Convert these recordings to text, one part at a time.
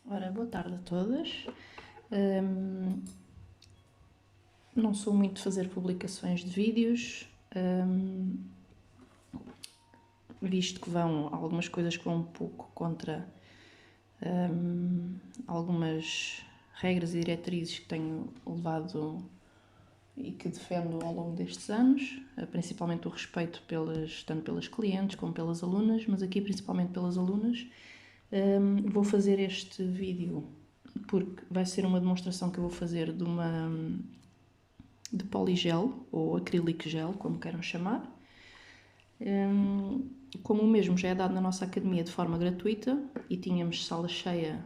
Ora, boa tarde a todas. Não sou muito de fazer publicações de vídeos, visto que vão algumas coisas que vão um pouco contra algumas regras e diretrizes que tenho levado e que defendo ao longo destes anos, principalmente o respeito tanto pelas clientes como pelas alunas, mas aqui principalmente pelas alunas. Vou fazer este vídeo porque vai ser uma demonstração que eu vou fazer de poligel ou acrílico gel, como queiram chamar. Como o mesmo já é dado na nossa academia de forma gratuita e tínhamos sala cheia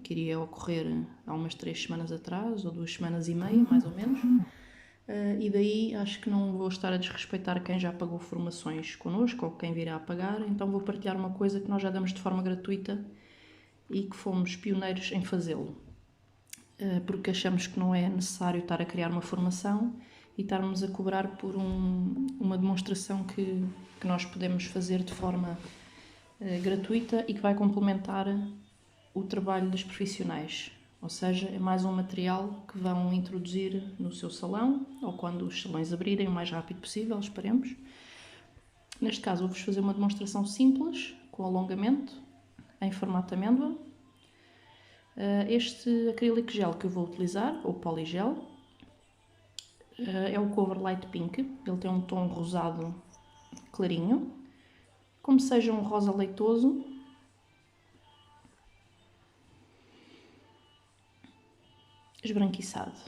que iria ocorrer há umas 3 semanas atrás, ou 2 semanas e meia, mais ou menos, e daí acho que não vou estar a desrespeitar quem já pagou formações connosco ou quem virá a pagar, então vou partilhar uma coisa que nós já damos de forma gratuita e que fomos pioneiros em fazê-lo, porque achamos que não é necessário estar a criar uma formação e estarmos a cobrar por uma demonstração que nós podemos fazer de forma gratuita e que vai complementar o trabalho dos profissionais. Ou seja, é mais um material que vão introduzir no seu salão ou quando os salões abrirem o mais rápido possível, esperemos. Neste caso, vou-vos fazer uma demonstração simples, com alongamento, em formato amêndoa. Este acrílico gel que eu vou utilizar, ou poligel, é o Cover Light Pink. Ele tem um tom rosado clarinho, como seja um rosa leitoso. Esbranquiçado.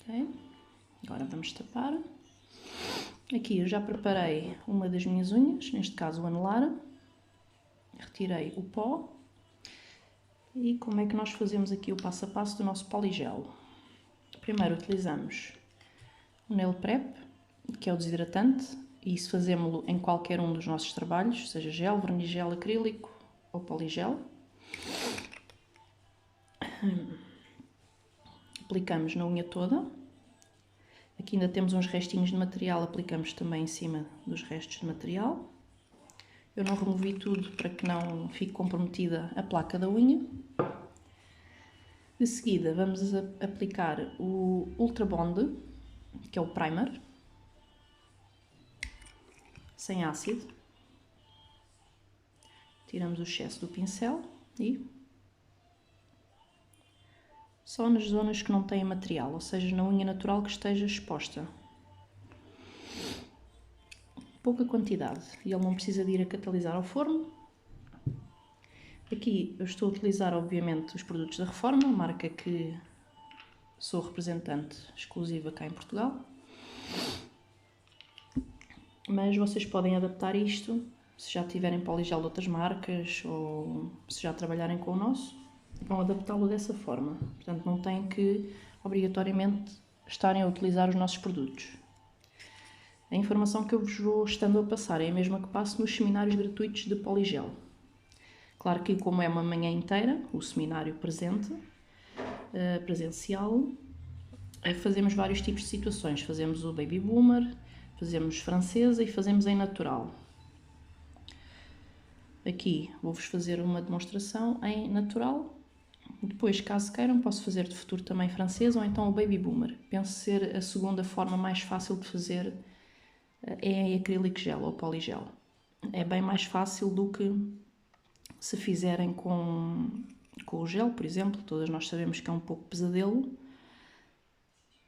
Ok? Agora vamos tapar. Aqui eu já preparei uma das minhas unhas, neste caso o anelar. Retirei o pó. E como é que nós fazemos aqui o passo a passo do nosso poligel? Primeiro utilizamos o Nail Prep, que é o desidratante, e isso fazemos-lo em qualquer um dos nossos trabalhos, seja gel, vernigel, acrílico ou poligel. Aplicamos na unha toda. Aqui ainda temos uns restinhos de material, aplicamos também em cima dos restos de material. Eu não removi tudo para que não fique comprometida a placa da unha. De seguida vamos aplicar o Ultra Bond, que é o primer, sem ácido. Tiramos o excesso do pincel e só nas zonas que não têm material, ou seja, na unha natural que esteja exposta. Pouca quantidade e ele não precisa de ir a catalisar ao forno. Aqui eu estou a utilizar, obviamente, os produtos da Reforma, marca que sou representante exclusiva cá em Portugal. Mas vocês podem adaptar isto, se já tiverem poligel de outras marcas ou se já trabalharem com o nosso, vão adaptá-lo dessa forma. Portanto, não têm que, obrigatoriamente, estarem a utilizar os nossos produtos. A informação que eu vos vou estando a passar é a mesma que passo nos seminários gratuitos de poligel. Claro que, como é uma manhã inteira, o seminário presencial, fazemos vários tipos de situações. Fazemos o Baby Boomer, fazemos francesa e fazemos em natural. Aqui vou-vos fazer uma demonstração em natural. Depois, caso queiram, posso fazer de futuro também francesa ou então o Baby Boomer. Penso ser a segunda forma mais fácil de fazer é em acrílico gel ou poligel. É bem mais fácil do que se fizerem com o gel, por exemplo. Todas nós sabemos que é um pouco pesadelo,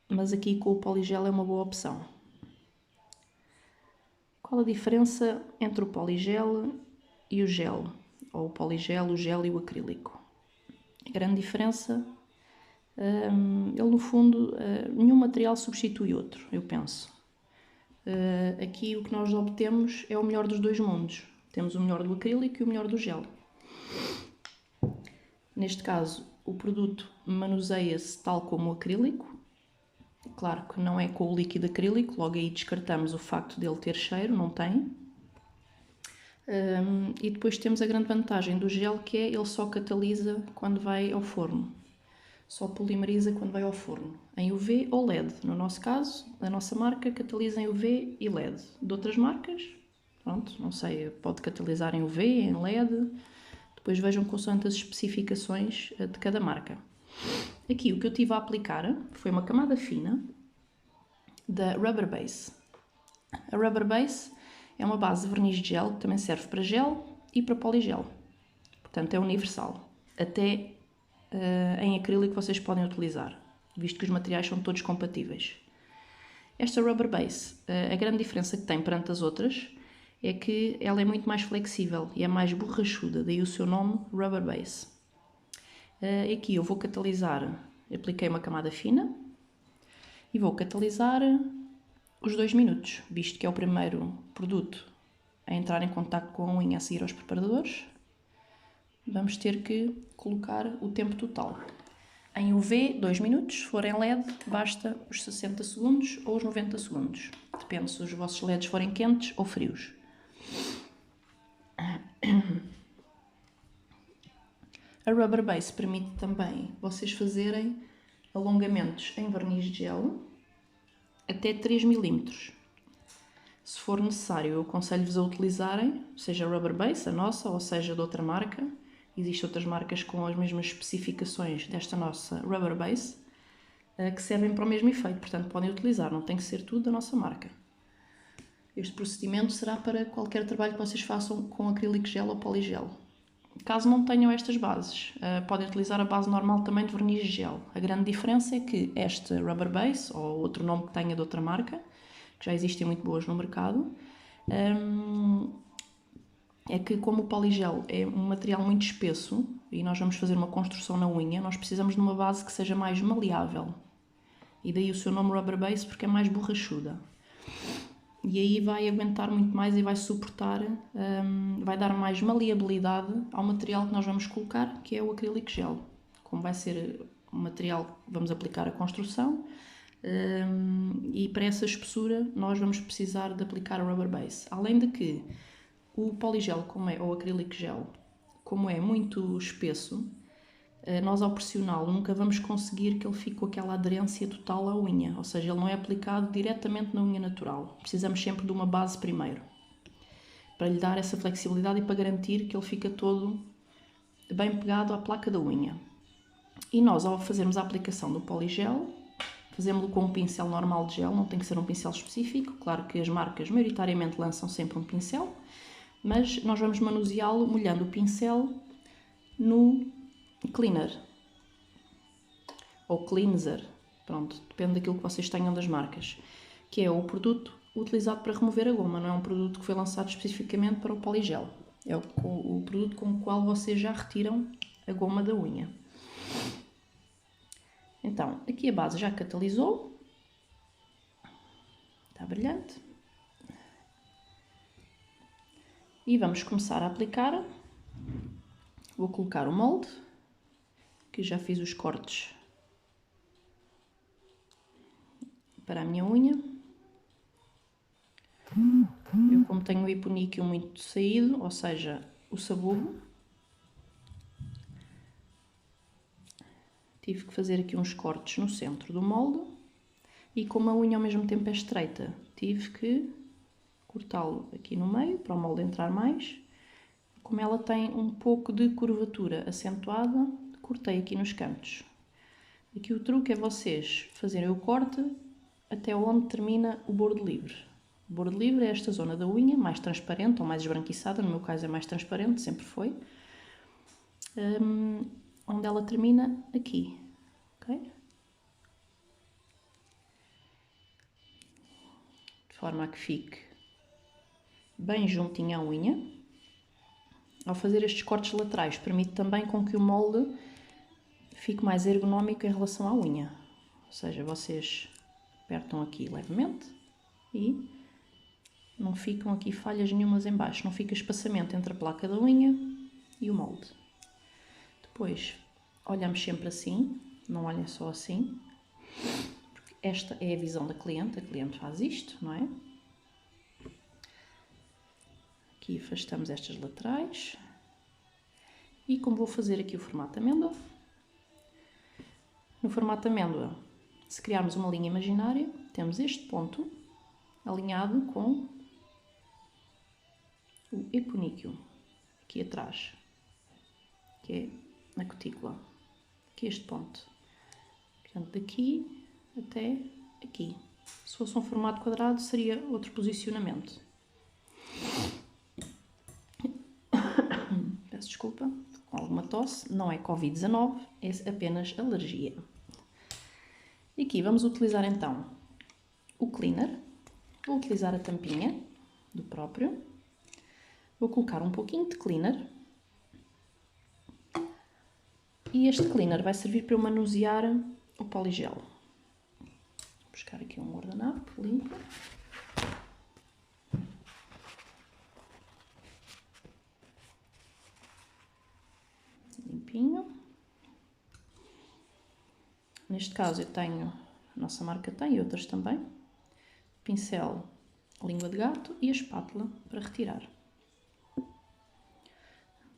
mas aqui com o poligel é uma boa opção. Qual a diferença entre o poligel e o gel? Ou o poligel, o gel e o acrílico? A grande diferença, ele no fundo, nenhum material substitui outro, eu penso. Aqui o que nós obtemos é o melhor dos dois mundos. Temos o melhor do acrílico e o melhor do gel. Neste caso, o produto manuseia-se tal como o acrílico. Claro que não é com o líquido acrílico, logo aí descartamos o facto dele ter cheiro, não tem. E depois temos a grande vantagem do gel, que é ele só catalisa quando vai ao forno. Só polimeriza quando vai ao forno, em UV ou LED. No nosso caso, a nossa marca catalisa em UV e LED. De outras marcas, Pronto, não sei, pode catalisar em UV, em LED. Depois vejam consoante as especificações de cada marca. Aqui o que eu tive a aplicar foi uma camada fina da Rubber Base. A Rubber Base é uma base de verniz de gel que também serve para gel e para poligel. Portanto, é universal. Até em acrílico vocês podem utilizar, visto que os materiais são todos compatíveis. Esta Rubber Base, a grande diferença que tem perante as outras é que ela é muito mais flexível e é mais borrachuda, daí o seu nome Rubber Base. Aqui eu vou catalisar, apliquei uma camada fina e vou catalisar os 2 minutos, visto que é o primeiro produto a entrar em contacto com a unha a seguir aos preparadores. Vamos ter que colocar o tempo total. Em UV, 2 minutos. Se for em LED, basta os 60 segundos ou os 90 segundos. Depende se os vossos LEDs forem quentes ou frios. A Rubber Base permite também vocês fazerem alongamentos em verniz de gel até 3 mm. Se for necessário, eu aconselho-vos a utilizarem, seja a Rubber Base, a nossa, ou seja de outra marca. Existem outras marcas com as mesmas especificações desta nossa Rubber Base, que servem para o mesmo efeito, portanto podem utilizar, não tem que ser tudo da nossa marca. Este procedimento será para qualquer trabalho que vocês façam com acrílico gel ou poligel. Caso não tenham estas bases, podem utilizar a base normal também de verniz de gel. A grande diferença é que esta Rubber Base, ou outro nome que tenha de outra marca, que já existem muito boas no mercado, é que como o poligel é um material muito espesso e nós vamos fazer uma construção na unha, nós precisamos de uma base que seja mais maleável. E daí o seu nome Rubber Base, porque é mais borrachuda. E aí vai aguentar muito mais e vai suportar, vai dar mais maleabilidade ao material que nós vamos colocar, que é o acrílico gel. Como vai ser um material que vamos aplicar a construção, e para essa espessura nós vamos precisar de aplicar a Rubber Base. Além de que o poligel, ou acrílico gel, como é muito espesso, nós ao pressioná-lo nunca vamos conseguir que ele fique com aquela aderência total à unha, ou seja, ele não é aplicado diretamente na unha natural. Precisamos sempre de uma base primeiro, para lhe dar essa flexibilidade e para garantir que ele fica todo bem pegado à placa da unha. E nós, ao fazermos a aplicação do poligel, fazemos-lo com um pincel normal de gel, não tem que ser um pincel específico. Claro que as marcas maioritariamente lançam sempre um pincel, mas nós vamos manuseá-lo molhando o pincel no cleaner ou cleanser, pronto, depende daquilo que vocês tenham das marcas, que é o produto utilizado para remover a goma, não é um produto que foi lançado especificamente para o poligel, é o produto com o qual vocês já retiram a goma da unha. Então, aqui a base já catalisou, está brilhante, e vamos começar a aplicar. Vou colocar o molde, que já fiz os cortes para a minha unha. Eu, como tenho o hiponíqueo muito saído, ou seja, o sabugo, tive que fazer aqui uns cortes no centro do molde e como a unha ao mesmo tempo é estreita, tive que cortá-lo aqui no meio para o molde entrar mais. Como ela tem um pouco de curvatura acentuada, cortei aqui nos cantos. Aqui o truque é vocês fazerem o corte até onde termina o bordo livre. O bordo livre é esta zona da unha, mais transparente ou mais esbranquiçada, no meu caso é mais transparente, sempre foi. Onde ela termina aqui, ok? De forma a que fique bem juntinho à unha. Ao fazer estes cortes laterais, permite também com que o molde fique mais ergonómico em relação à unha. Ou seja, vocês apertam aqui levemente e não ficam aqui falhas nenhumas em baixo, não fica espaçamento entre a placa da unha e o molde. Depois, olhamos sempre assim, não olhem só assim, porque esta é a visão da cliente, a cliente faz isto, não é? Aqui afastamos estas laterais e como vou fazer aqui o formato amêndoa, no formato amêndoa, se criarmos uma linha imaginária, temos este ponto alinhado com o eponíqueo, aqui atrás, que é na cutícula, aqui este ponto. Portanto, daqui até aqui. Se fosse um formato quadrado, seria outro posicionamento. Peço desculpa, com alguma tosse. Não é Covid-19, é apenas alergia. E aqui vamos utilizar então o cleaner. Vou utilizar a tampinha do próprio. Vou colocar um pouquinho de cleaner. E este cleaner vai servir para eu manusear o poligel. Vou buscar aqui um guardanapo limpo. Limpinho. Neste caso eu tenho, a nossa marca tem e outras também, pincel língua de gato e a espátula para retirar.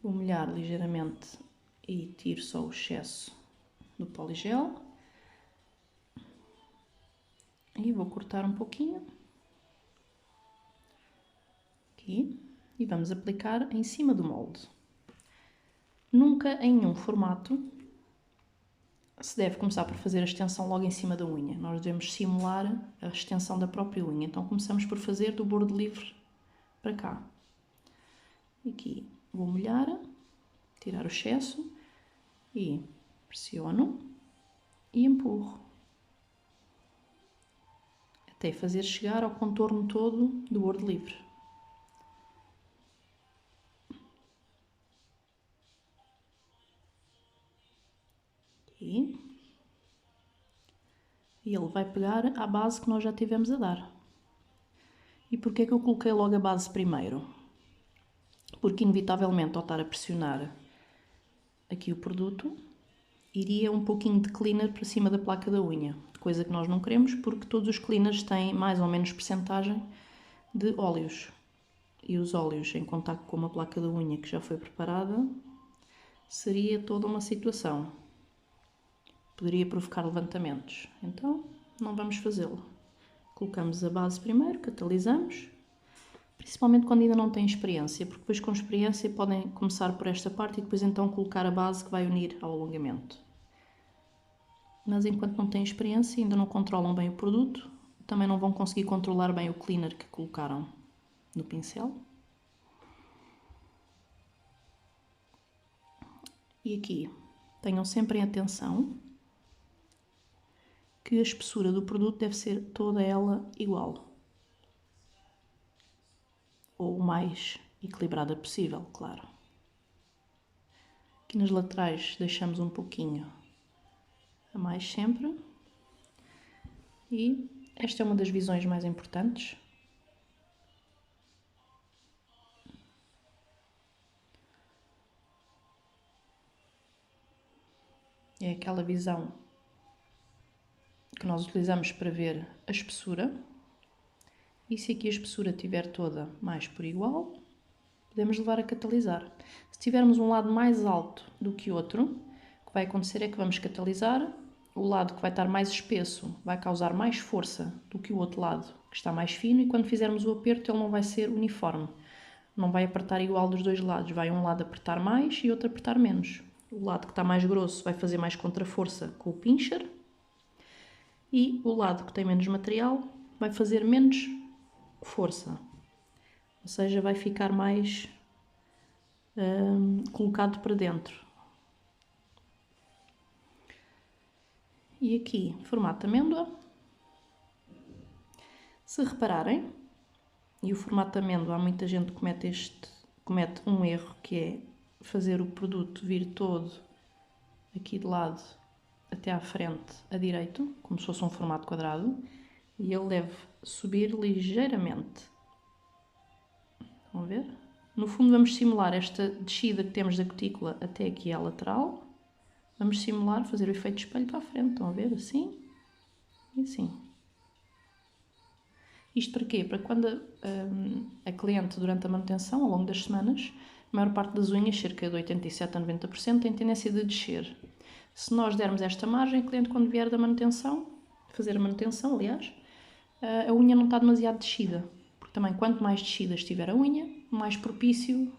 Vou molhar ligeiramente e tiro só o excesso do poligel. E vou cortar um pouquinho. Aqui. E vamos aplicar em cima do molde. Nunca em nenhum formato se deve começar por fazer a extensão logo em cima da unha. Nós devemos simular a extensão da própria unha. Então começamos por fazer do bordo livre para cá. Aqui vou molhar, tirar o excesso e pressiono e empurro. Até fazer chegar ao contorno todo do bordo livre. Aqui. E ele vai pegar à base que nós já tivemos a dar. E porquê é que eu coloquei logo a base primeiro? Porque inevitavelmente ao estar a pressionar aqui o produto, iria um pouquinho de cleaner para cima da placa da unha. Coisa que nós não queremos porque todos os cleaners têm mais ou menos percentagem de óleos. E os óleos em contacto com uma placa da unha que já foi preparada, seria toda uma situação. Poderia provocar levantamentos. Então, não vamos fazê-lo. Colocamos a base primeiro, catalisamos, principalmente quando ainda não têm experiência, porque depois com experiência podem começar por esta parte e depois então colocar a base que vai unir ao alongamento. Mas enquanto não têm experiência e ainda não controlam bem o produto, também não vão conseguir controlar bem o cleaner que colocaram no pincel. E aqui, tenham sempre em atenção que a espessura do produto deve ser toda ela igual. Ou o mais equilibrada possível, claro. Aqui nas laterais deixamos um pouquinho a mais sempre. E esta é uma das visões mais importantes. É aquela visão que nós utilizamos para ver a espessura. E se aqui a espessura estiver toda mais por igual, podemos levar a catalisar. Se tivermos um lado mais alto do que outro, o que vai acontecer é que vamos catalisar. O lado que vai estar mais espesso vai causar mais força do que o outro lado, que está mais fino, e quando fizermos o aperto ele não vai ser uniforme. Não vai apertar igual dos dois lados, vai um lado apertar mais e outro apertar menos. O lado que está mais grosso vai fazer mais contraforça com o pincher, e o lado que tem menos material vai fazer menos força. Ou seja, vai ficar mais colocado para dentro. E aqui, formato de amêndoa. Se repararem, e o formato de amêndoa, há muita gente que comete um erro, que é fazer o produto vir todo aqui de lado até à frente a direito, como se fosse um formato quadrado, e ele deve subir ligeiramente. Vão ver? No fundo vamos simular esta descida que temos da cutícula até aqui à lateral. Vamos simular, fazer o efeito de espelho para a frente, estão a ver? Assim e assim. Isto para quê? Para quando a cliente, durante a manutenção, ao longo das semanas, a maior parte das unhas, cerca de 87% a 90%, tem tendência de descer. Se nós dermos esta margem, a cliente, quando vier da manutenção, fazer a manutenção, aliás, a unha não está demasiado descida. Porque também, quanto mais descida estiver a unha, mais propício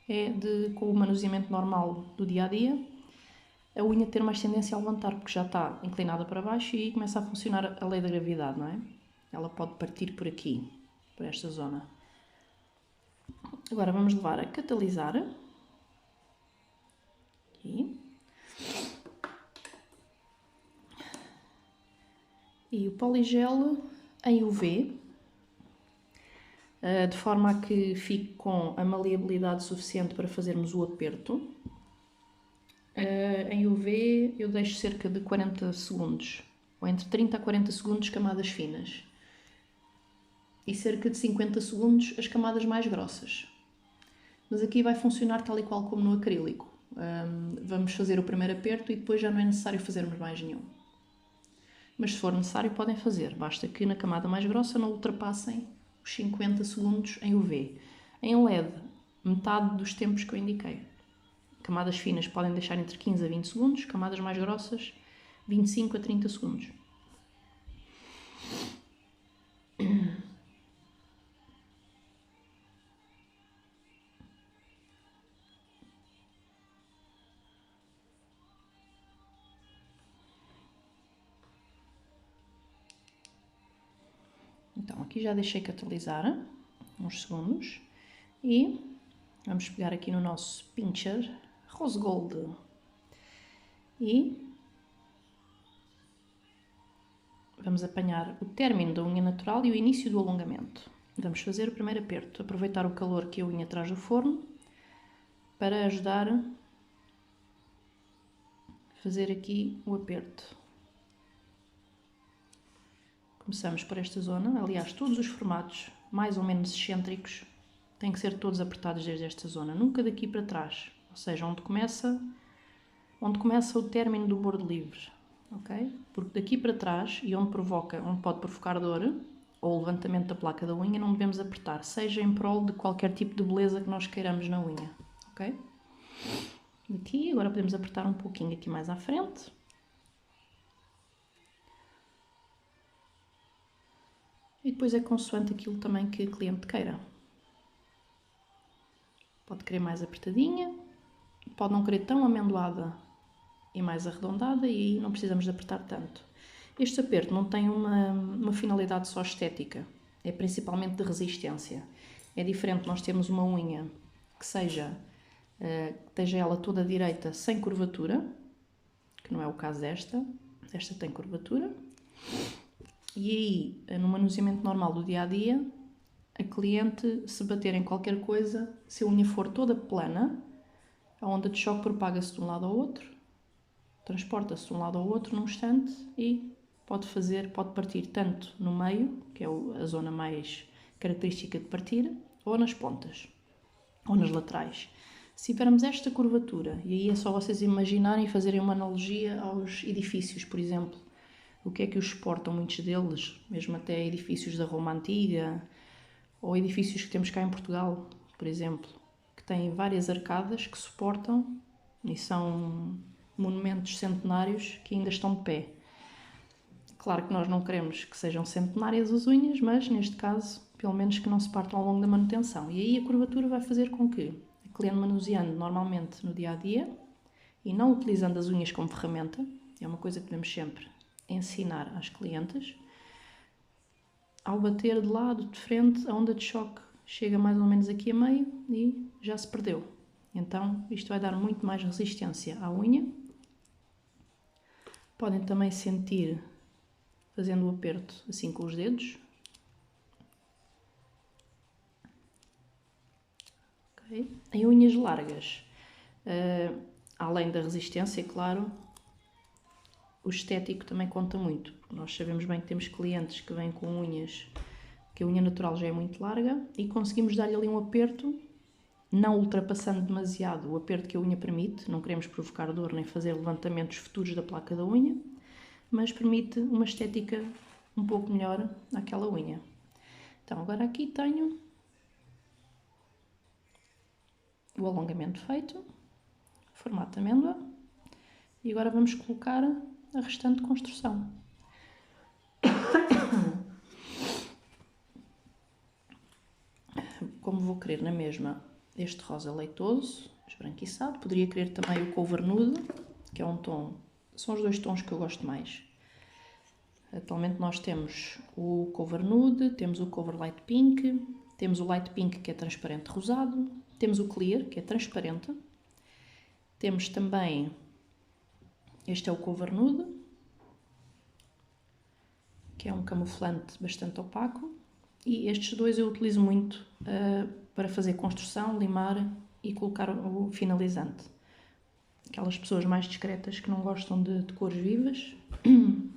é de, com o manuseamento normal do dia-a-dia, a unha ter mais tendência a levantar, porque já está inclinada para baixo e aí começa a funcionar a lei da gravidade, não é? Ela pode partir por aqui, por esta zona. Agora vamos levar a catalisar. Aqui. E o poligel em UV, de forma a que fique com a maleabilidade suficiente para fazermos o aperto. Em UV eu deixo cerca de 40 segundos, ou entre 30 a 40 segundos camadas finas. E cerca de 50 segundos as camadas mais grossas. Mas aqui vai funcionar tal e qual como no acrílico. Vamos fazer o primeiro aperto e depois já não é necessário fazermos mais nenhum. Mas se for necessário podem fazer, basta que na camada mais grossa não ultrapassem os 50 segundos em UV. Em LED, metade dos tempos que eu indiquei. Camadas finas podem deixar entre 15 a 20 segundos, camadas mais grossas 25 a 30 segundos. Então aqui já deixei catalisar uns segundos e vamos pegar aqui no nosso pincher Rose Gold e vamos apanhar o término da unha natural e o início do alongamento. Vamos fazer o primeiro aperto, aproveitar o calor que a unha traz do forno para ajudar a fazer aqui o aperto. Começamos por esta zona, aliás todos os formatos mais ou menos excêntricos têm que ser todos apertados desde esta zona, nunca daqui para trás, ou seja, onde começa o término do bordo livre, ok? Porque daqui para trás e onde pode provocar dor ou levantamento da placa da unha, não devemos apertar, seja em prol de qualquer tipo de beleza que nós queiramos na unha, ok? Aqui, agora podemos apertar um pouquinho aqui mais à frente. E depois é consoante aquilo também que o cliente queira. Pode querer mais apertadinha, pode não querer tão amendoada e mais arredondada e aí não precisamos de apertar tanto. Este aperto não tem uma finalidade só estética, é principalmente de resistência. É diferente nós termos uma unha que esteja ela toda direita sem curvatura, que não é o caso desta. Esta tem curvatura. E aí, no manuseamento normal do dia-a-dia, a cliente, se bater em qualquer coisa, se a unha for toda plana, a onda de choque propaga-se de um lado ao outro, transporta-se de um lado ao outro num instante e pode partir tanto no meio, que é a zona mais característica de partir, ou nas pontas, ou nas laterais. Se tivermos esta curvatura, e aí é só vocês imaginarem e fazerem uma analogia aos edifícios, por exemplo, o que é que os suportam, muitos deles, mesmo até edifícios da Roma Antiga, ou edifícios que temos cá em Portugal, por exemplo, que têm várias arcadas que suportam e são monumentos centenários que ainda estão de pé. Claro que nós não queremos que sejam centenárias as unhas, mas neste caso, pelo menos que não se partam ao longo da manutenção. E aí a curvatura vai fazer com que a cliente manuseando normalmente no dia-a-dia e não utilizando as unhas como ferramenta, é uma coisa que devemos sempre ensinar às clientes, ao bater de lado, de frente, a onda de choque chega mais ou menos aqui a meio e já se perdeu. Então isto vai dar muito mais resistência à unha. Podem também sentir fazendo o aperto assim com os dedos. Okay. Em unhas largas, além da resistência, claro, o estético também conta muito. Nós sabemos bem que temos clientes que vêm com unhas, que a unha natural já é muito larga e conseguimos dar-lhe ali um aperto, não ultrapassando demasiado o aperto que a unha permite, não queremos provocar dor nem fazer levantamentos futuros da placa da unha, mas permite uma estética um pouco melhor àquela unha. Então agora aqui tenho o alongamento feito, formato de amêndoa, e agora vamos colocar a restante construção. como vou querer na mesma este rosa leitoso, esbranquiçado, poderia querer também o Cover Nude, que é um tom, são os dois tons que eu gosto mais. Atualmente nós temos o Cover Nude, temos o Cover Light Pink, temos o Light Pink que é transparente rosado, temos o Clear que é transparente, temos também, este é o Cover Nude, que é um camuflante bastante opaco, e estes dois eu utilizo muito para fazer construção, limar e colocar o finalizante. Aquelas pessoas mais discretas que não gostam de cores vivas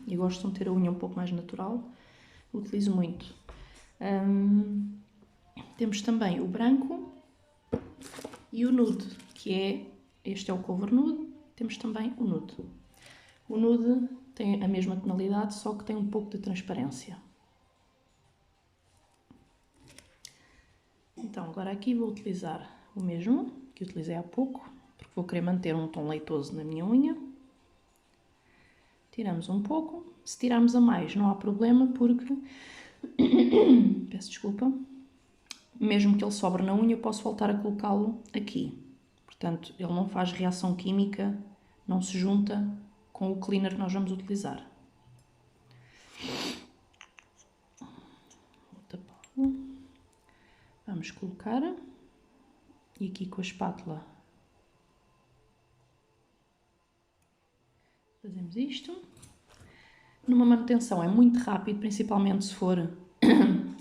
e gostam de ter a unha um pouco mais natural, utilizo muito. Temos também o branco e o nude, que é, este é o Cover Nude, temos também o nude. O nude tem a mesma tonalidade, só que tem um pouco de transparência. Então, agora aqui vou utilizar o mesmo que utilizei há pouco, porque vou querer manter um tom leitoso na minha unha. Tiramos um pouco. Se tirarmos a mais não há problema, porque, peço desculpa, mesmo que ele sobre na unha, eu posso voltar a colocá-lo aqui. Portanto, ele não faz reação química, não se junta com o cleaner que nós vamos utilizar. Vou tapá-lo. Vamos colocar, e aqui com a espátula fazemos isto. Numa manutenção é muito rápido, principalmente se for,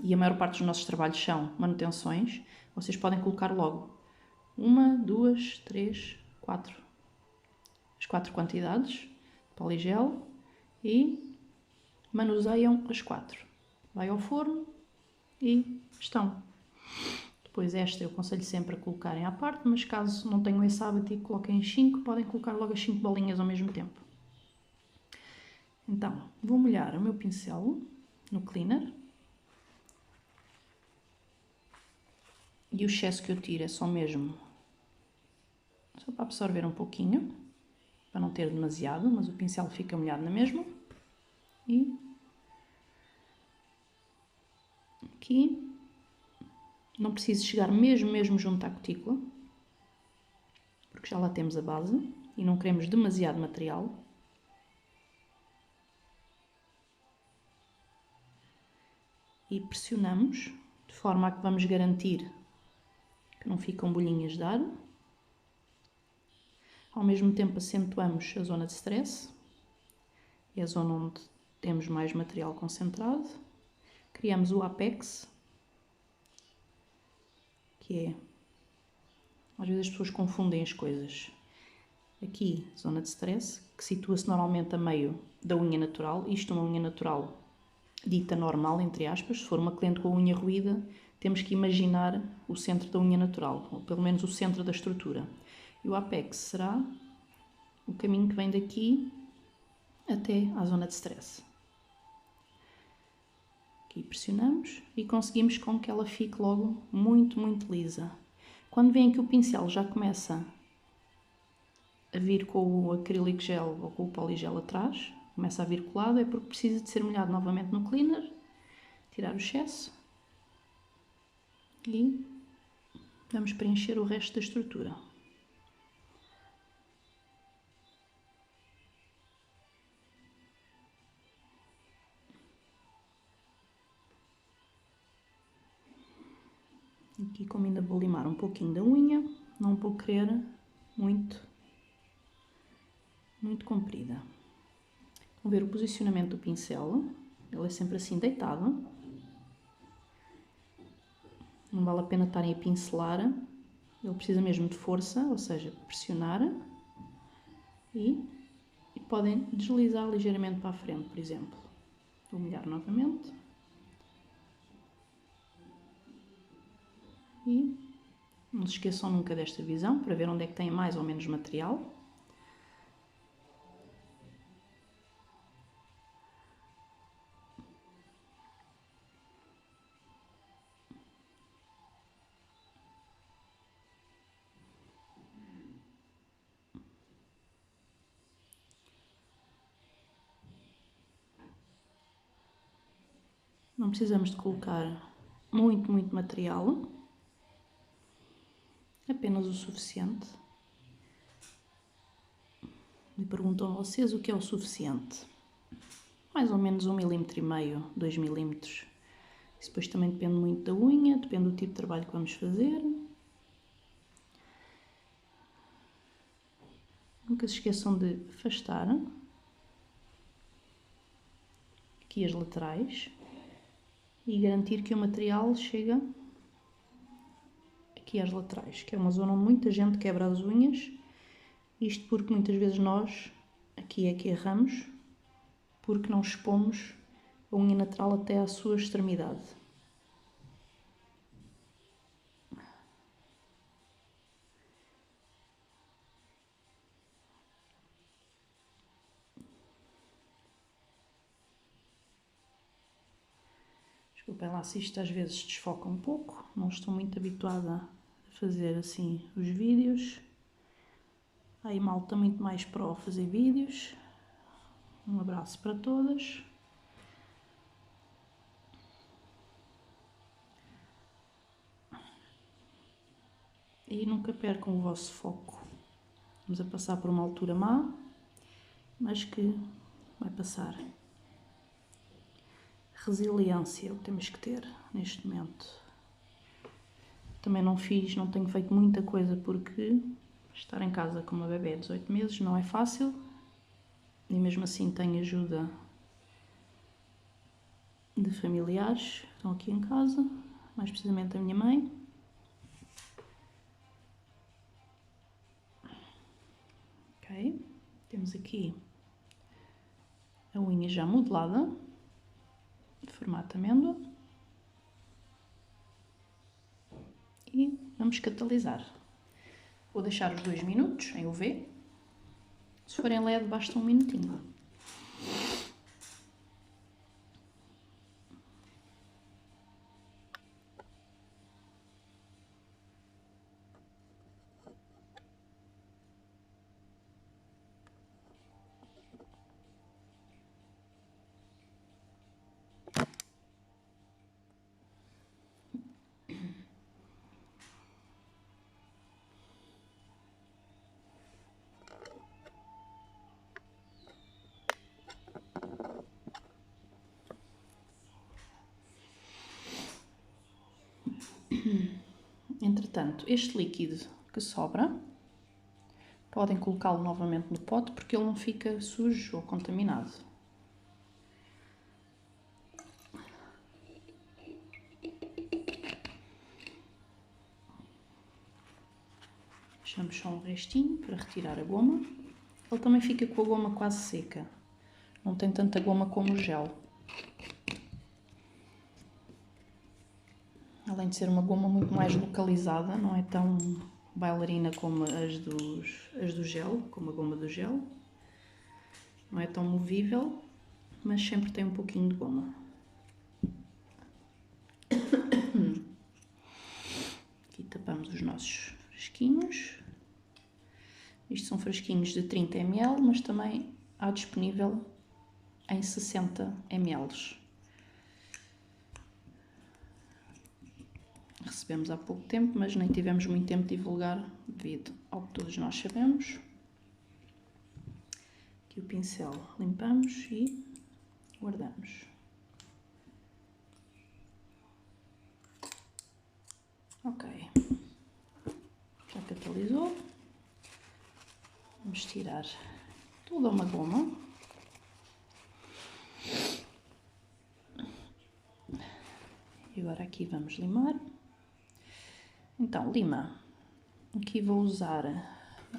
e a maior parte dos nossos trabalhos são manutenções, vocês podem colocar logo 1, 2, 3, 4. As 4 quantidades de poligel e manuseiam as 4. Vai ao forno e estão. Depois esta eu aconselho sempre a colocarem à parte, mas caso não tenham esse hábito e coloquem 5, podem colocar logo as 5 bolinhas ao mesmo tempo. Então, vou molhar o meu pincel no cleaner. E o excesso que eu tiro é só mesmo, só para absorver um pouquinho, para não ter demasiado, mas o pincel fica molhado na mesma. E aqui, não preciso chegar mesmo junto à cutícula, porque já lá temos a base e não queremos demasiado material. E pressionamos, de forma a que vamos garantir que não ficam bolhinhas de ar. Ao mesmo tempo acentuamos a zona de stress, é a zona onde temos mais material concentrado. Criamos o apex, que é, às vezes as pessoas confundem as coisas. Aqui, zona de stress, que situa-se normalmente a meio da unha natural. Isto é uma unha natural dita normal, entre aspas. Se for uma cliente com a unha roída, temos que imaginar o centro da unha natural, ou pelo menos o centro da estrutura. E o apex será o caminho que vem daqui até à zona de stress. Aqui pressionamos e conseguimos com que ela fique logo muito lisa. Quando veem que o pincel já começa a vir com o acrílico gel ou com o poligel atrás, começa a vir colado, é porque precisa de ser molhado novamente no cleaner, tirar o excesso e vamos preencher o resto da estrutura. Aqui, como ainda vou limar um pouquinho da unha, não vou querer muito comprida. Vão ver o posicionamento do pincel, ele é sempre assim deitado. Não vale a pena estarem a pincelar, ele precisa mesmo de força, ou seja, pressionar e podem deslizar ligeiramente para a frente, por exemplo. Vou molhar novamente. E não se esqueçam nunca desta visão, para ver onde é que tem mais ou menos material. Não precisamos de colocar muito material. apenas o suficiente. Me perguntam vocês o que é o suficiente. Mais ou menos 1,5 mm, 2 mm. Isso depois também depende muito da unha, depende do tipo de trabalho que vamos fazer. Nunca se esqueçam de afastar aqui as laterais e garantir que o material chega aqui às laterais, que é uma zona onde muita gente quebra as unhas. Isto porque muitas vezes nós aqui é que erramos, porque não expomos a unha lateral até à sua extremidade. Desculpem lá se isto às vezes desfoca um pouco, não estou muito habituada a fazer assim os vídeos. Há aí malta muito mais pró a fazer vídeos. Um abraço para todas. E nunca percam o vosso foco. Estamos a passar por uma altura má, mas que vai passar. Resiliência é o que temos que ter neste momento. Também não tenho feito muita coisa porque estar em casa com uma bebê de 18 meses não é fácil. E mesmo assim tenho ajuda de familiares que estão aqui em casa, mais precisamente a minha mãe. Ok, temos aqui a unha já modelada, de formato amêndoa. E vamos catalisar. Vou deixar os 2 minutos em UV. Se forem LED, basta 1 minutinho. Entretanto, este líquido que sobra, podem colocá-lo novamente no pote porque ele não fica sujo ou contaminado. Deixamos só um restinho para retirar a goma. Ele também fica com a goma quase seca, não tem tanta goma como o gel. Além de ser uma goma muito mais localizada, não é tão bailarina como as do gel, como a goma do gel. Não é tão movível, mas sempre tem um pouquinho de goma. Aqui tapamos os nossos frasquinhos. Isto são frasquinhos de 30 ml, mas também há disponível em 60 ml. Recebemos há pouco tempo, mas nem tivemos muito tempo de divulgar devido ao que todos nós sabemos. Aqui o pincel limpamos e guardamos. Ok, já catalisou. Vamos tirar toda uma goma. E agora aqui vamos limar. Então, lima. Aqui vou usar,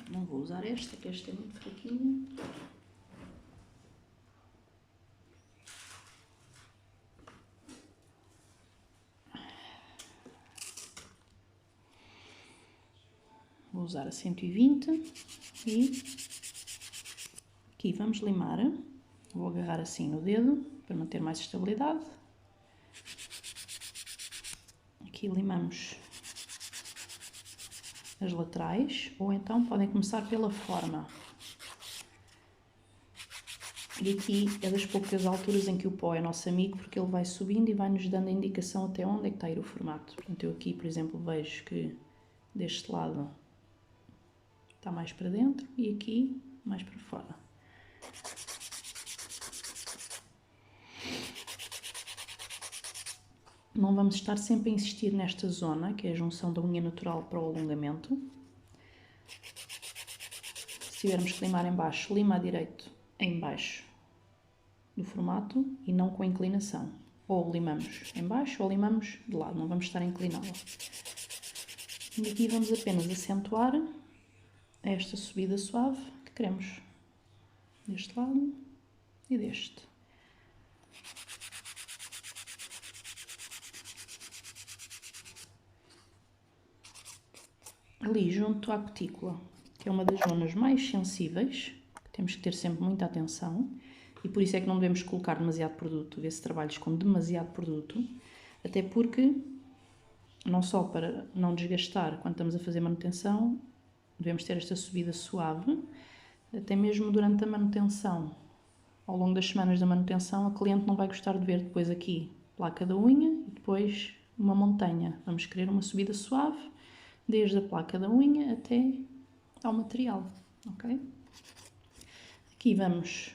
não vou usar esta, que esta é muito fraquinha. Vou usar a 120 e aqui vamos limar. Vou agarrar assim no dedo para manter mais estabilidade. Aqui limamos as laterais, ou então podem começar pela forma. E aqui é das poucas alturas em que o pó é nosso amigo, porque ele vai subindo e vai nos dando a indicação até onde é que está a ir o formato. Portanto, eu aqui, por exemplo, vejo que deste lado está mais para dentro e aqui mais para fora. Não vamos estar sempre a insistir nesta zona, que é a junção da unha natural para o alongamento. Se tivermos que limar em baixo, lima a direito em baixo do formato e não com inclinação. Ou limamos em baixo ou limamos de lado, não vamos estar a incliná-la. E aqui vamos apenas acentuar esta subida suave que queremos, deste lado e deste. Ali junto à cutícula, que é uma das zonas mais sensíveis, que temos que ter sempre muita atenção, e por isso é que não devemos colocar demasiado produto, ver-se trabalhos com demasiado produto, até porque, não só para não desgastar quando estamos a fazer manutenção, devemos ter esta subida suave, até mesmo durante a manutenção. Ao longo das semanas da manutenção, a cliente não vai gostar de ver depois aqui placa da unha e depois uma montanha. Vamos querer uma subida suave, desde a placa da unha até ao material, ok? Aqui vamos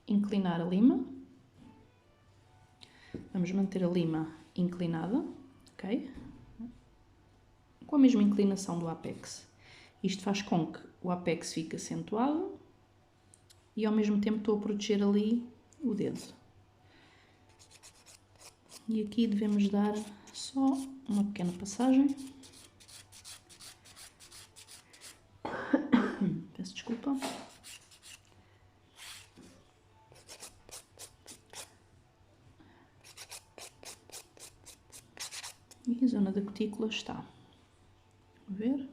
inclinar a lima. Vamos manter a lima inclinada, ok? Com a mesma inclinação do apex. Isto faz com que o apex fique acentuado e ao mesmo tempo estou a proteger ali o dedo. E aqui devemos dar só uma pequena passagem. Peço desculpa. E a zona da cutícula está. Vamos ver?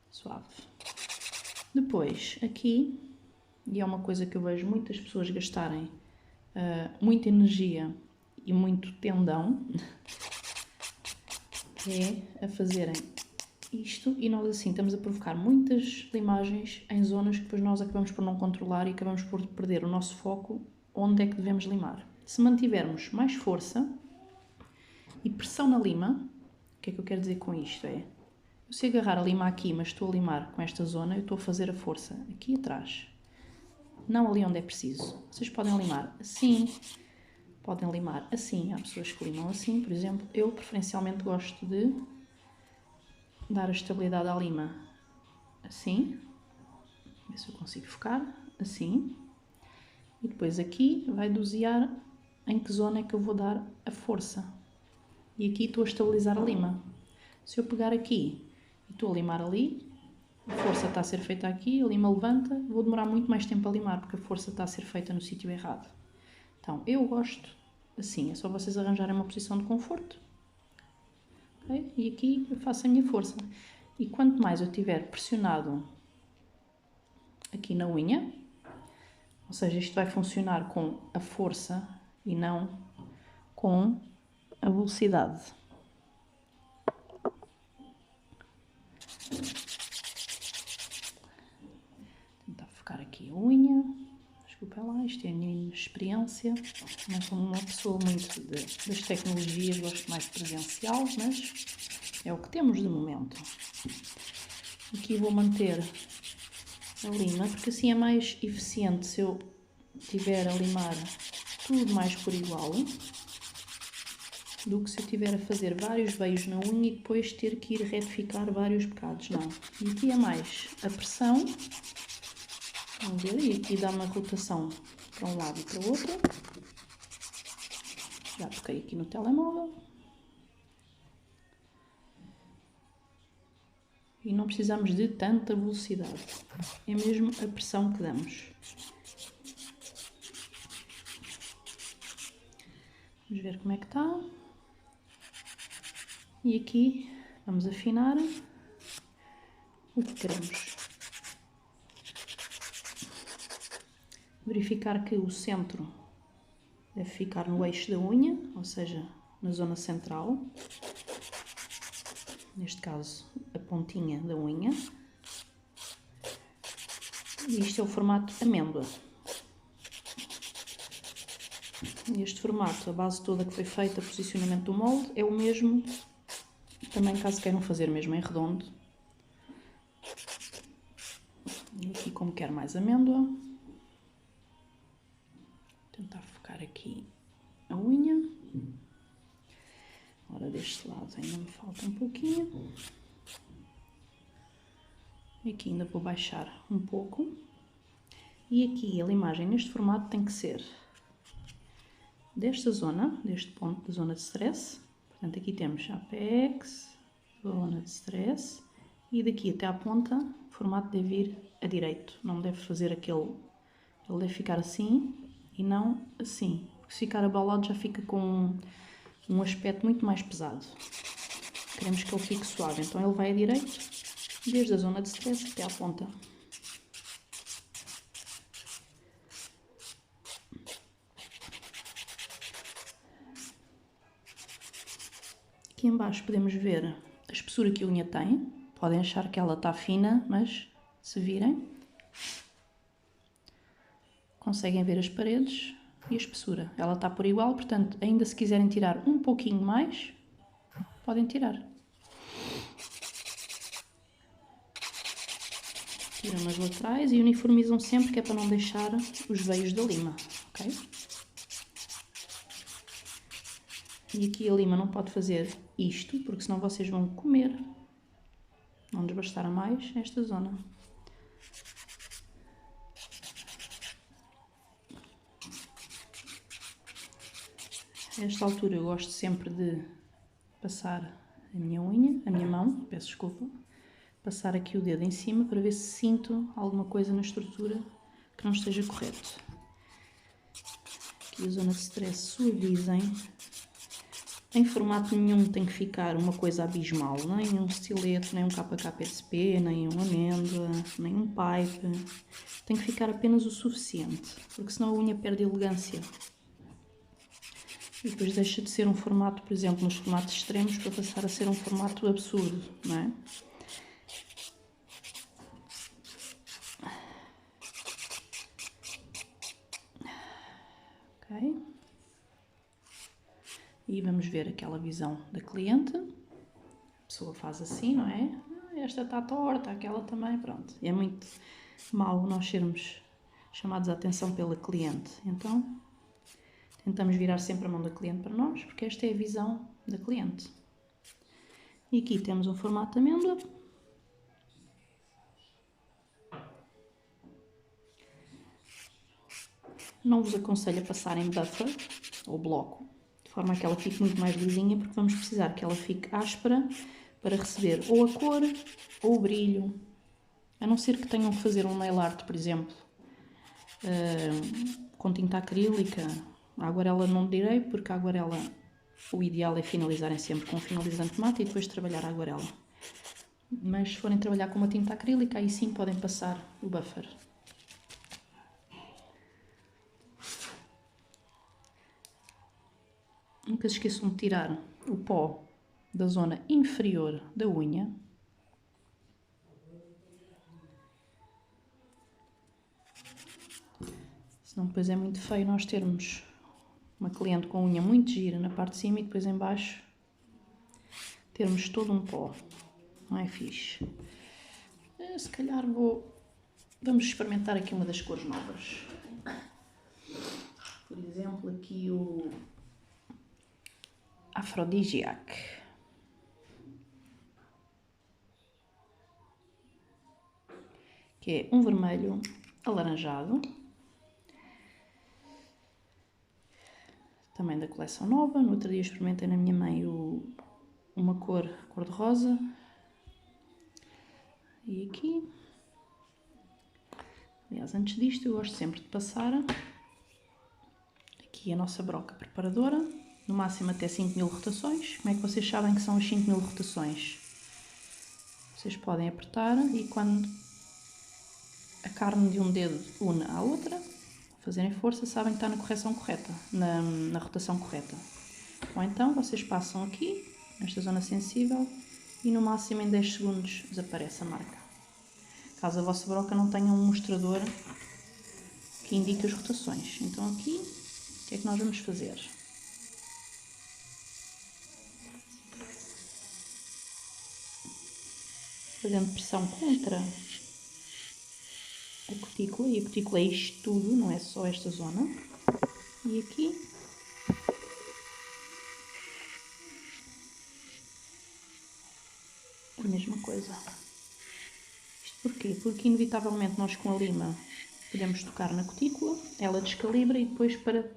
Suave. Depois, aqui, e é uma coisa que eu vejo muitas pessoas gastarem muita energia e muito tendão, é a fazerem isto e nós assim estamos a provocar muitas limagens em zonas que depois nós acabamos por não controlar e acabamos por perder o nosso foco onde é que devemos limar. Se mantivermos mais força e pressão na lima, o que é que eu quero dizer com isto? É, eu se agarrar a lima aqui, mas estou a limar com esta zona, eu estou a fazer a força aqui atrás, não ali onde é preciso. Vocês podem limar assim, podem limar assim, há pessoas que limam assim, por exemplo, eu preferencialmente gosto de dar a estabilidade à lima assim, ver se eu consigo focar, assim, e depois aqui vai dosear em que zona é que eu vou dar a força, e aqui estou a estabilizar a lima. Se eu pegar aqui e estou a limar ali, a força está a ser feita aqui, a lima levanta, vou demorar muito mais tempo a limar, porque a força está a ser feita no sítio errado. Então, eu gosto assim, é só vocês arranjarem uma posição de conforto. Okay? E aqui eu faço a minha força. E quanto mais eu tiver pressionado aqui na unha, ou seja, isto vai funcionar com a força e não com a velocidade. Vou tentar focar aqui a unha. Desculpem lá, isto é a minha experiência. Não sou uma pessoa muito das tecnologias, gosto mais de presencial, mas é o que temos de momento. Aqui vou manter a lima, porque assim é mais eficiente se eu estiver a limar tudo mais por igual, do que se eu estiver a fazer vários veios na unha e depois ter que ir retificar vários bocados, não. E aqui é mais a pressão. Vamos ver, e aqui dá uma rotação para um lado e para o outro. Já toquei aqui no telemóvel. E não precisamos de tanta velocidade. É mesmo a pressão que damos. Vamos ver como é que está. E aqui vamos afinar o que queremos. Verificar que o centro deve ficar no eixo da unha, ou seja, na zona central. Neste caso, a pontinha da unha. E isto é o formato amêndoa. Este formato, a base toda que foi feita, o posicionamento do molde, é o mesmo também caso queiram fazer mesmo em redondo. E aqui como quero mais amêndoa. Vou tentar focar aqui a unha. Agora deste lado ainda me falta um pouquinho. Aqui ainda vou baixar um pouco. E aqui a limagem neste formato tem que ser desta zona, deste ponto da zona de stress. Portanto, aqui temos a apex, zona de stress, e daqui até à ponta o formato deve ir a direito. Não deve fazer aquele... Ele deve ficar assim e não assim. Porque se ficar abalado já fica com um aspecto muito mais pesado. Queremos que ele fique suave, então ele vai a direito, desde a zona de stress até à ponta. Aqui em baixo podemos ver a espessura que a unha tem. Podem achar que ela está fina, mas se virem, conseguem ver as paredes e a espessura. Ela está por igual, portanto, ainda se quiserem tirar um pouquinho mais, podem tirar. Tiram nas laterais e uniformizam sempre, que é para não deixar os veios da lima, ok? E aqui a lima não pode fazer isto, porque senão vocês vão comer. Não nos bastará mais esta zona. A esta altura eu gosto sempre de passar a minha unha, a minha mão, peço desculpa, passar aqui o dedo em cima para ver se sinto alguma coisa na estrutura que não esteja correto. Aqui a zona de stress suavizem. Em formato nenhum tem que ficar uma coisa abismal, nem um estilete, nem um KKPSP, nem uma amêndoa, nem um pipe. Tem que ficar apenas o suficiente, porque senão a unha perde elegância. E depois deixa de ser um formato, por exemplo, nos formatos extremos, para passar a ser um formato absurdo, não é? Ok. E vamos ver aquela visão da cliente. A pessoa faz assim, não é? Esta está torta, aquela também, pronto. E é muito mau nós sermos chamados a atenção pela cliente. Então, tentamos virar sempre a mão da cliente para nós, porque esta é a visão da cliente. E aqui temos um formato de amêndoa. Não vos aconselho a passar em buffer ou bloco, de forma a que ela fique muito mais lisinha, porque vamos precisar que ela fique áspera para receber ou a cor ou o brilho. A não ser que tenham que fazer um nail art, por exemplo, com tinta acrílica. A aguarela não direi, porque a aguarela, o ideal é finalizarem sempre com um finalizante mate e depois trabalhar a aguarela. Mas se forem trabalhar com uma tinta acrílica, aí sim podem passar o buffer. Nunca se esqueçam de tirar o pó da zona inferior da unha. Senão depois é muito feio nós termos uma cliente com a unha muito gira na parte de cima e depois em baixo termos todo um pó. Não é fixe. Se calhar vamos experimentar aqui uma das cores novas. Por exemplo, aqui o Aphrodisiac. Que é um vermelho alaranjado. Também da coleção nova. No outro dia experimentei na minha mãe uma cor de rosa. E aqui. Aliás, antes disto eu gosto sempre de passar aqui a nossa broca preparadora. No máximo até 5.000 rotações. Como é que vocês sabem que são as 5.000 rotações? Vocês podem apertar e quando a carne de um dedo une à outra, fazerem força, sabem que está na correção correta, na rotação correta. Ou então vocês passam aqui, nesta zona sensível, e no máximo em 10 segundos desaparece a marca. Caso a vossa broca não tenha um mostrador que indique as rotações. Então aqui, o que é que nós vamos fazer? fazendo pressão contra a cutícula, e a cutícula é isto tudo, não é só esta zona. E aqui a mesma coisa. Isto porquê? Porque inevitavelmente nós com a lima podemos tocar na cutícula, ela descalibra e depois para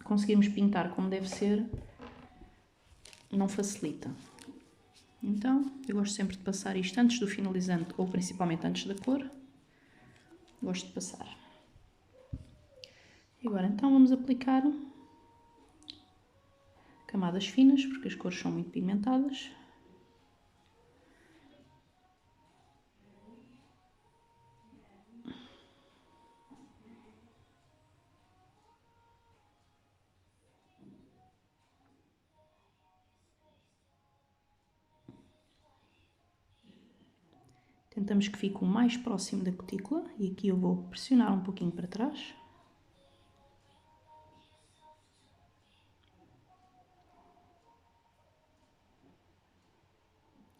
conseguirmos pintar como deve ser, não facilita. Então, eu gosto sempre de passar isto antes do finalizante ou principalmente antes da cor. Gosto de passar. E agora então vamos aplicar camadas finas, porque as cores são muito pigmentadas. Tentamos que fique o mais próximo da cutícula e aqui eu vou pressionar um pouquinho para trás.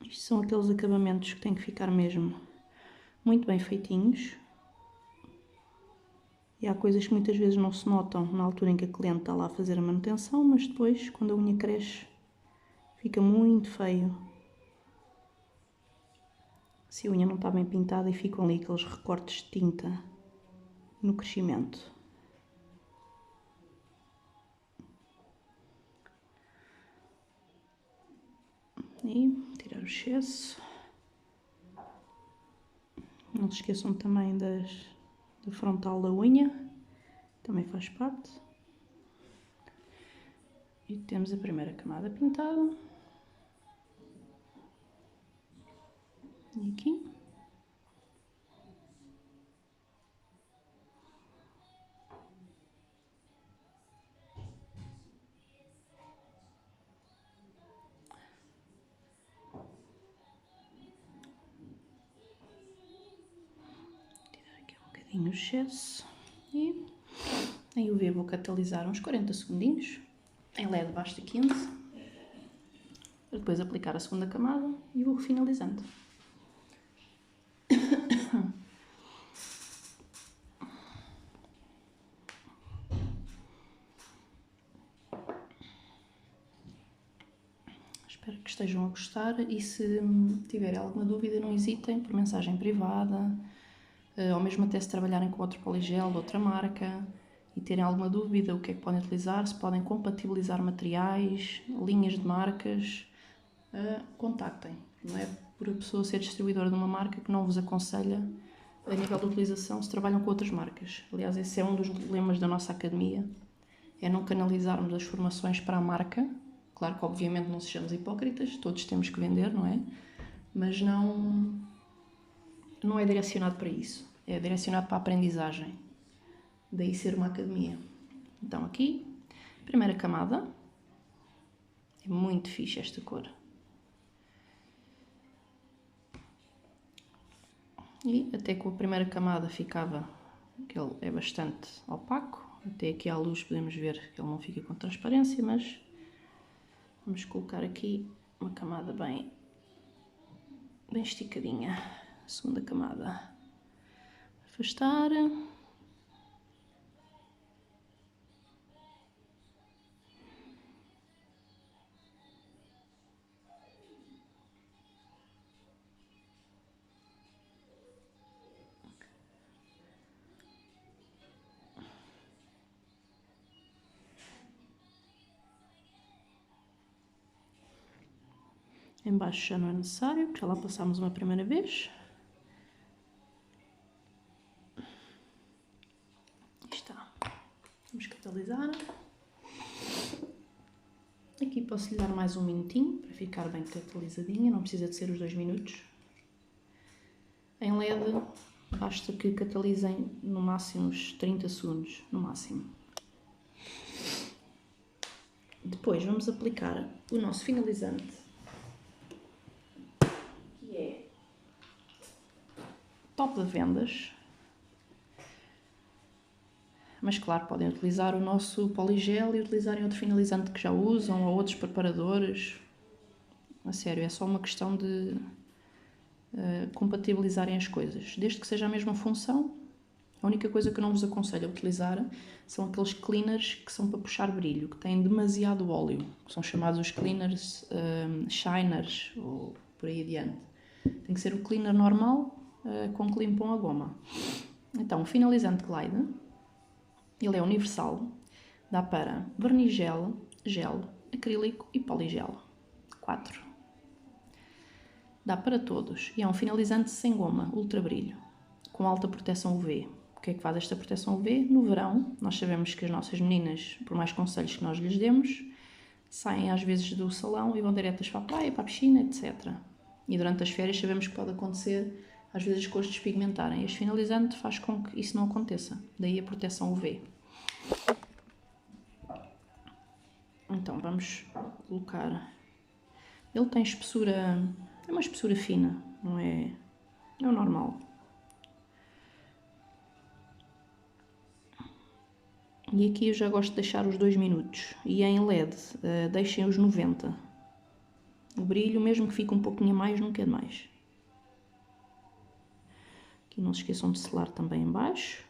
Isto são aqueles acabamentos que têm que ficar mesmo muito bem feitinhos. E há coisas que muitas vezes não se notam na altura em que a cliente está lá a fazer a manutenção, mas depois, quando a unha cresce, fica muito feio. Se a unha não está bem pintada e ficam ali aqueles recortes de tinta no crescimento. E tirar o excesso. Não se esqueçam também da frontal da unha, também faz parte. E temos a primeira camada pintada. E aqui. Tirar aqui um bocadinho o excesso. E em UV vou catalisar uns 40 segundinhos. Em LED basta 15. Para depois aplicar a segunda camada e vou finalizando. Espero que estejam a gostar e se tiverem alguma dúvida não hesitem por mensagem privada ou mesmo até se trabalharem com outro poligel de outra marca e terem alguma dúvida o que é que podem utilizar, se podem compatibilizar materiais, linhas de marcas, contactem. Não é por a pessoa ser distribuidora de uma marca que não vos aconselha a nível de utilização se trabalham com outras marcas. Aliás, esse é um dos lemas da nossa academia, é não canalizarmos as formações para a marca. Claro que obviamente não sejamos hipócritas, todos temos que vender, não é? Mas não é direcionado para isso, é direcionado para a aprendizagem. Daí ser uma academia. Então aqui, primeira camada, é muito fixe esta cor. E até com a primeira camada ficava, que ele é bastante opaco, até aqui à luz podemos ver que ele não fica com transparência, mas vamos colocar aqui uma camada bem esticadinha. Segunda camada. Afastar. Embaixo já não é necessário, porque já lá passámos uma primeira vez. Está. Vamos catalisar. Aqui posso lhe dar mais um minutinho para ficar bem catalisadinha, não precisa de ser os 2 minutos. Em LED basta que catalisem no máximo uns 30 segundos, no máximo. Depois vamos aplicar o nosso finalizante, que é top de vendas. Mas claro, podem utilizar o nosso poligel e utilizarem outro finalizante que já usam ou outros preparadores. A sério, é só uma questão de compatibilizarem as coisas. Desde que seja a mesma função, a única coisa que eu não vos aconselho a utilizar são aqueles cleaners que são para puxar brilho, que têm demasiado óleo, que são chamados os cleaners shiners, ou por aí adiante. Tem que ser o cleaner normal, com que limpam a goma. Então, o finalizante Glide, ele é universal, dá para verniz gel, gel, acrílico e poligel. 4. Dá para todos e é um finalizante sem goma, ultra brilho, com alta proteção UV. O que é que faz esta proteção UV? No verão, nós sabemos que as nossas meninas, por mais conselhos que nós lhes demos, saem às vezes do salão e vão diretas para a praia, para a piscina, etc. E durante as férias sabemos que pode acontecer, às vezes, as cores despigmentarem. Este finalizante faz com que isso não aconteça, daí a proteção UV. Então, vamos colocar... Ele tem espessura... É uma espessura fina, não é o normal. E aqui eu já gosto de deixar os 2 minutos. E em LED, deixem os 90. O brilho, mesmo que fique um pouquinho a mais, nunca é demais. Aqui não se esqueçam de selar também em baixo.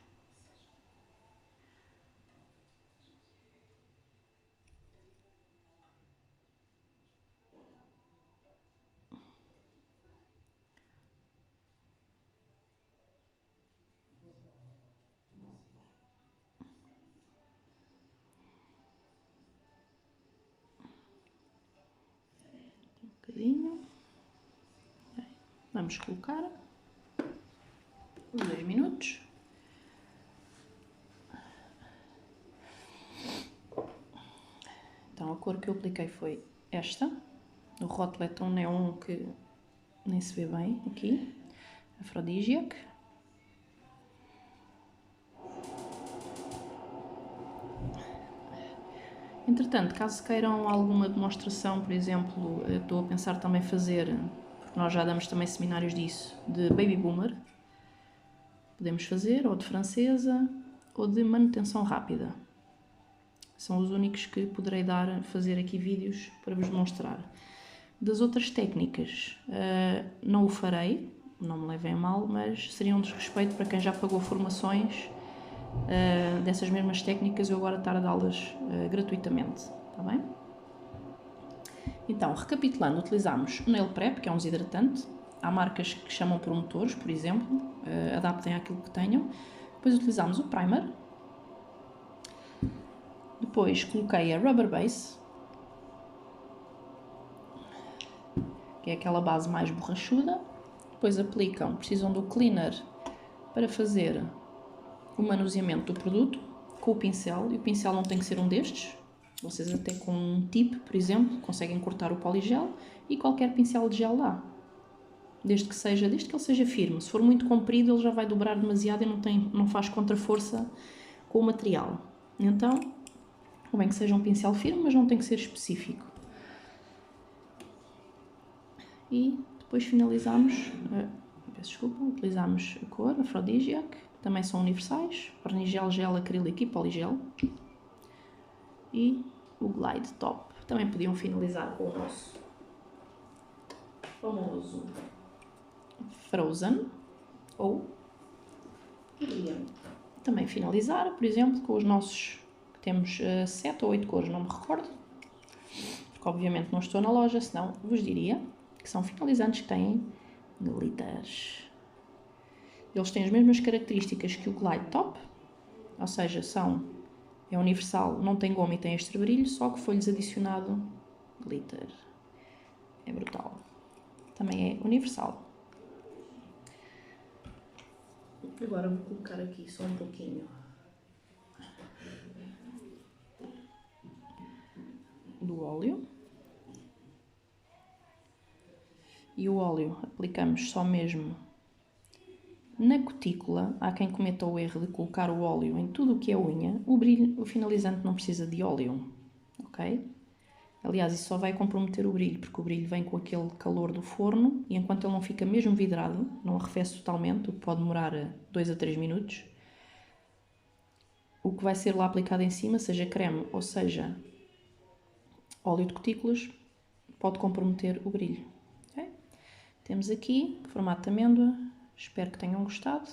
Vamos colocar os 2 minutos. Então a cor que eu apliquei foi esta. O rótulo é tão neon que nem se vê bem aqui. Aphrodisiac. Entretanto, caso queiram alguma demonstração, por exemplo, estou a pensar também fazer, porque nós já damos também seminários disso, de Baby Boomer. Podemos fazer, ou de francesa, ou de manutenção rápida. São os únicos que poderei fazer aqui vídeos para vos mostrar. Das outras técnicas, não o farei, não me levem a mal, mas seria um desrespeito para quem já pagou formações dessas mesmas técnicas, eu agora estar a dá-las gratuitamente, está bem? Então, recapitulando, utilizamos o Nail Prep, que é um desidratante. Há marcas que chamam promotores, por exemplo, adaptem àquilo que tenham. Depois utilizamos o Primer. Depois coloquei a Rubber Base, que é aquela base mais borrachuda. Depois precisam do cleaner para fazer o manuseamento do produto com o pincel, e o pincel não tem que ser um destes. Vocês até com um tip, por exemplo, conseguem cortar o poligel e qualquer pincel de gel dá. Desde que ele seja firme. Se for muito comprido, ele já vai dobrar demasiado e não faz contra-força com o material. Então, convém que seja um pincel firme, mas não tem que ser específico. E depois finalizamos, utilizamos a cor Aphrodisiac, também são universais, verniz gel, gel, acrílico e poligel. E o Glide Top. Também podiam finalizar com o nosso famoso Frozen, ou podiam também finalizar, por exemplo, com os nossos, que temos 7 ou 8 cores, não me recordo, porque obviamente não estou na loja, senão vos diria que são finalizantes que têm glitters. Eles têm as mesmas características que o Glide Top, ou seja, é universal, não tem goma e tem extra brilho, só que foi-lhes adicionado glitter. É brutal. Também é universal. Agora vou colocar aqui só um pouquinho do óleo. E o óleo aplicamos só mesmo na cutícula. Há quem cometa o erro de colocar o óleo em tudo o que é unha. O finalizante não precisa de óleo, ok? Aliás, isso só vai comprometer o brilho, porque o brilho vem com aquele calor do forno e enquanto ele não fica mesmo vidrado, não arrefece totalmente, o que pode demorar 2 a 3 minutos, o que vai ser lá aplicado em cima, seja creme ou seja óleo de cutículas, pode comprometer o brilho. Okay? Temos aqui formato de amêndoa. Espero que tenham gostado.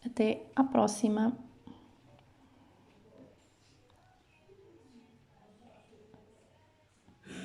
Até à próxima!